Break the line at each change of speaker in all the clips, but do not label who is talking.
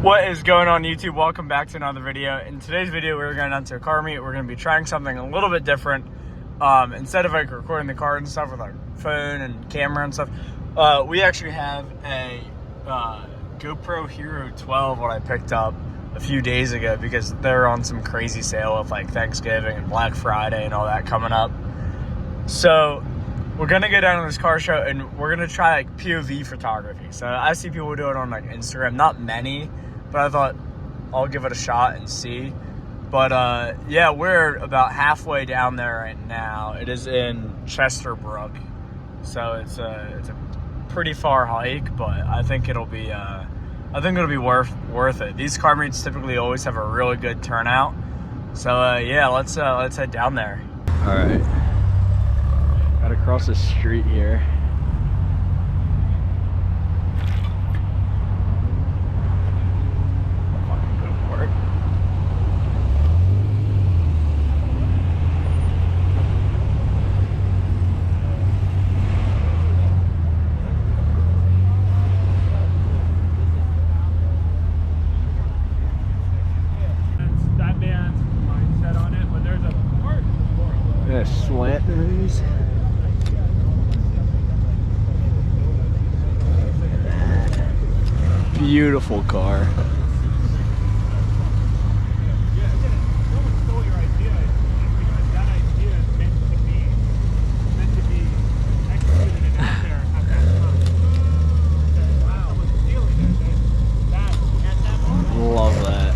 What is going on, YouTube? Welcome back to another video. In today's video, we're going out to a car meet. We're going to be trying something a little bit different. Instead of like recording the car and stuff with our phone and camera and stuff, we actually have a GoPro Hero 12 what I picked up a few days ago because they're on some crazy sale with like Thanksgiving and Black Friday and all that coming up. So we're gonna go down to this car show and we're gonna try like POV photography. So I see people do it on like Instagram, not many, but I thought I'll give it a shot and see. But yeah, we're about halfway down there right now. It is in Chesterbrook, so it's a pretty far hike, but I think it'll be worth it. These car meets typically always have a really good turnout. So yeah, let's head down there. All right, gotta cross the street here. Slant nose. Beautiful car. Love that.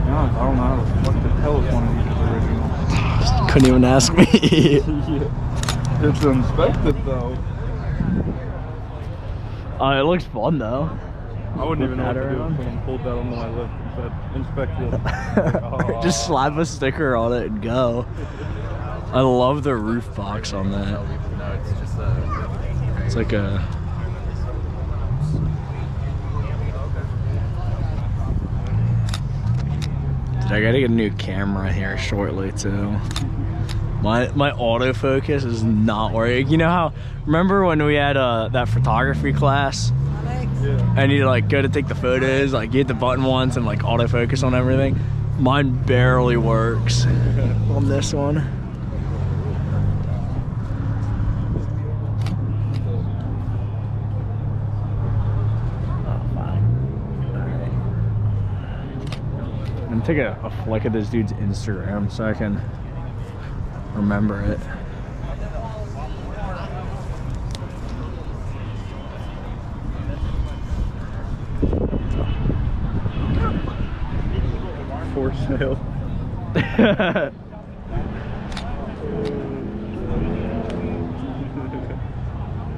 I don't know how the fuck to tell if one of these is original.
Couldn't even ask me.
Yeah. It's inspected though.
It looks fun though.
I wouldn't even know what to do if someone pulled that on my lip and said inspected. Oh.
Just slap a sticker on it and go. I love the roof box on that.
No, it's just
It's like a... I gotta get a new camera here shortly too. My autofocus is not working. You know how, remember when we had that photography class?
Yeah.
And you like go to take the photos, like you hit the button once and like autofocus on everything. Mine barely works on this one. I'm taking a flick at this dude's Instagram so I can remember it.
For sale.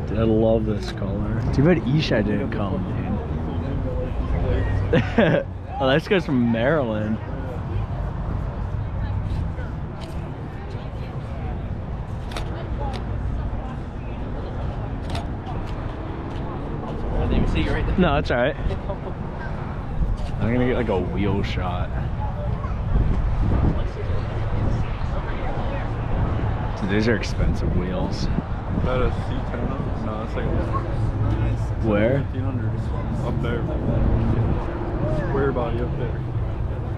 Dude, I love this color. Too bad Isha didn't come, dude. Oh, this goes from Maryland.
I didn't even see you right there.
No, it's alright. I'm gonna get like a wheel shot. Dude, these are expensive wheels.
That a C10? No, it's like
Where?
1500 up there. Square body up there.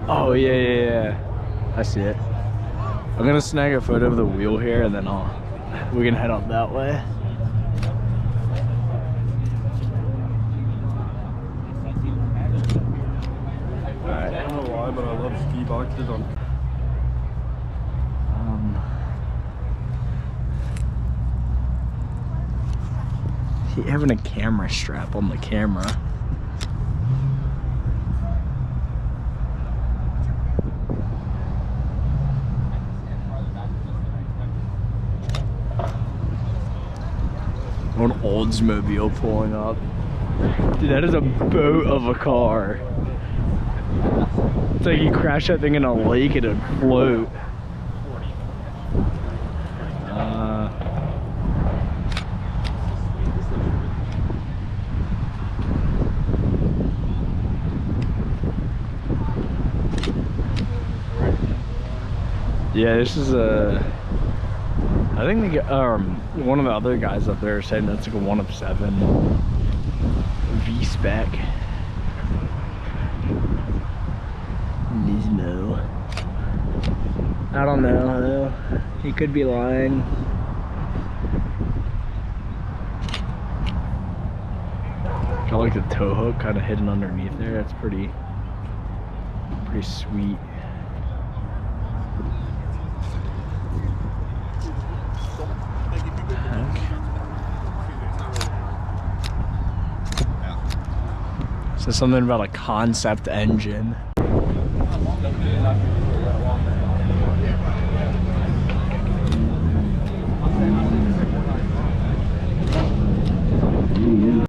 Oh yeah. I see it. I'm gonna snag a photo of the wheel here and then we can head up that way. Alright.
I don't know why, but I love ski boxes on.
Having a camera strap on the camera. An Oldsmobile pulling up. Dude, that is a boat of a car. It's like you crash that thing in a lake and it'd float. Yeah, this is a I think one of the other guys up there saying that's like a 1 of 7 V-spec. Nismo. I don't know though. He could be lying. I like the tow hook kind of hidden underneath there. That's pretty sweet. So something about a concept engine.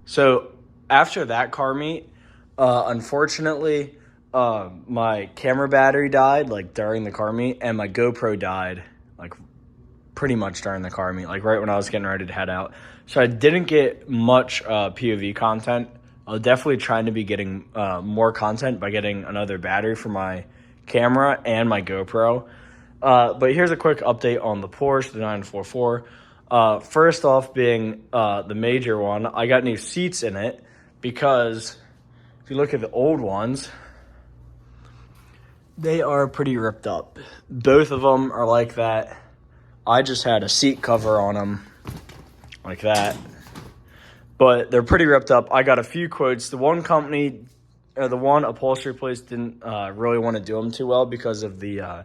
So after that car meet, unfortunately, my camera battery died like during the car meet, and my GoPro died like pretty much during the car meet, like right when I was getting ready to head out. So I didn't get much POV content. I was definitely trying to be getting more content by getting another battery for my camera and my GoPro. But here's a quick update on the Porsche, the 944. First off being the major one, I got new seats in it because if you look at the old ones, they are pretty ripped up. Both of them are like that. I just had a seat cover on them like that, but they're pretty ripped up. I got a few quotes. The one company, the one upholstery place didn't really want to do them too well because of the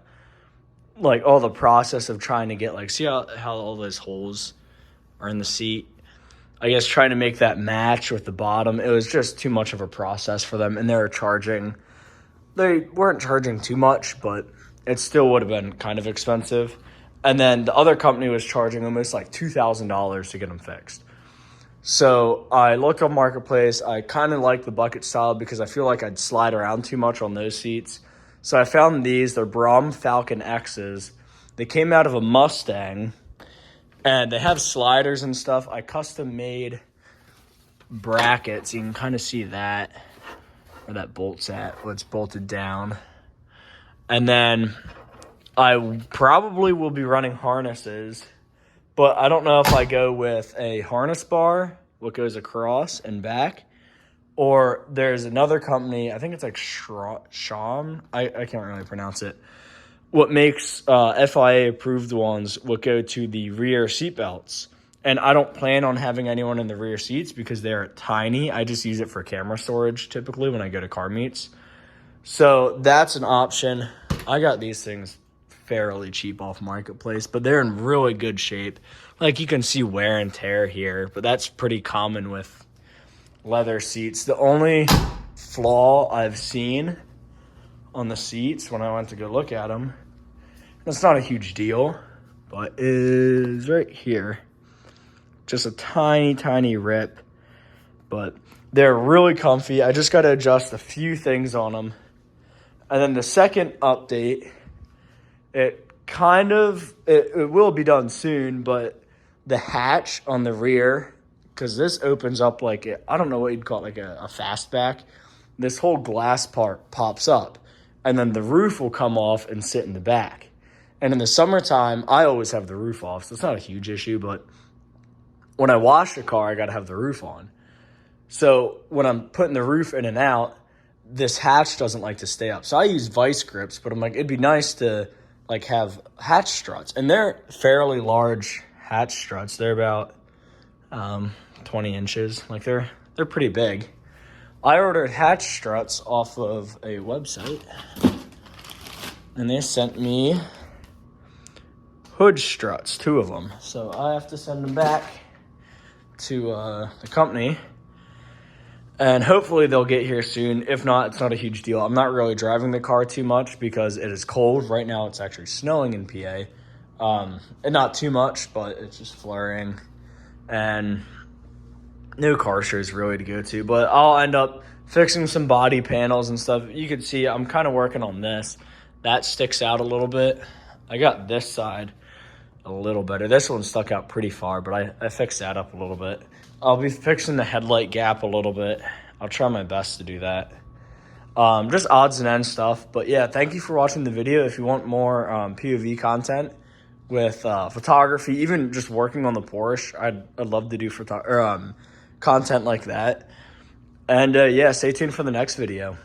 like all the process of trying to get like, see how all those holes are in the seat? I guess trying to make that match with the bottom, it was just too much of a process for them, and they weren't charging too much, but it still would have been kind of expensive. And then the other company was charging almost like $2,000 to get them fixed. So I looked on Marketplace. I kind of like the bucket style because I feel like I'd slide around too much on those seats. So I found these. They're Brom Falcon X's. They came out of a Mustang, and they have sliders and stuff. I custom made brackets. You can kind of see that, where that bolt's at, where it's bolted down. And then I probably will be running harnesses, but I don't know if I go with a harness bar, what goes across and back, or there's another company, I think it's like Sham, I can't really pronounce it, what makes FIA approved ones what go to the rear seat belts. And I don't plan on having anyone in the rear seats because they're tiny. I just use it for camera storage typically when I go to car meets. So that's an option. I got these things fairly cheap off Marketplace, but they're in really good shape. Like you can see wear and tear here, but that's pretty common with leather seats. The only flaw I've seen on the seats when I went to go look at them, it's not a huge deal, but is right here. Just a tiny rip, but they're really comfy. I just got to adjust a few things on them. And then the second update, it will be done soon, but the hatch on the rear, because this opens up like, I don't know what you'd call it, like a fastback. This whole glass part pops up, and then the roof will come off and sit in the back. And in the summertime, I always have the roof off, so it's not a huge issue, but when I wash the car, I got to have the roof on. So when I'm putting the roof in and out, this hatch doesn't like to stay up. So I use vice grips, but I'm like, it'd be nice to like have hatch struts. And they're fairly large hatch struts. They're about 20 inches. Like they're pretty big. I ordered hatch struts off of a website, and they sent me hood struts, 2 of them. So I have to send them back to the company, and hopefully they'll get here soon. If not, it's not a huge deal. I'm not really driving the car too much because it is cold. Right now it's actually snowing in PA. And not too much, but it's just flurrying. And no car shows really to go to. But I'll end up fixing some body panels and stuff. You can see I'm kind of working on this. That sticks out a little bit. I got this side a little better. This one stuck out pretty far, but I fixed that up a little bit. I'll be fixing the headlight gap a little bit. I'll try my best to do that. Just odds and ends stuff. But yeah, thank you for watching the video. If you want more POV content, with photography, even just working on the Porsche. I'd love to do content like that. And yeah, stay tuned for the next video.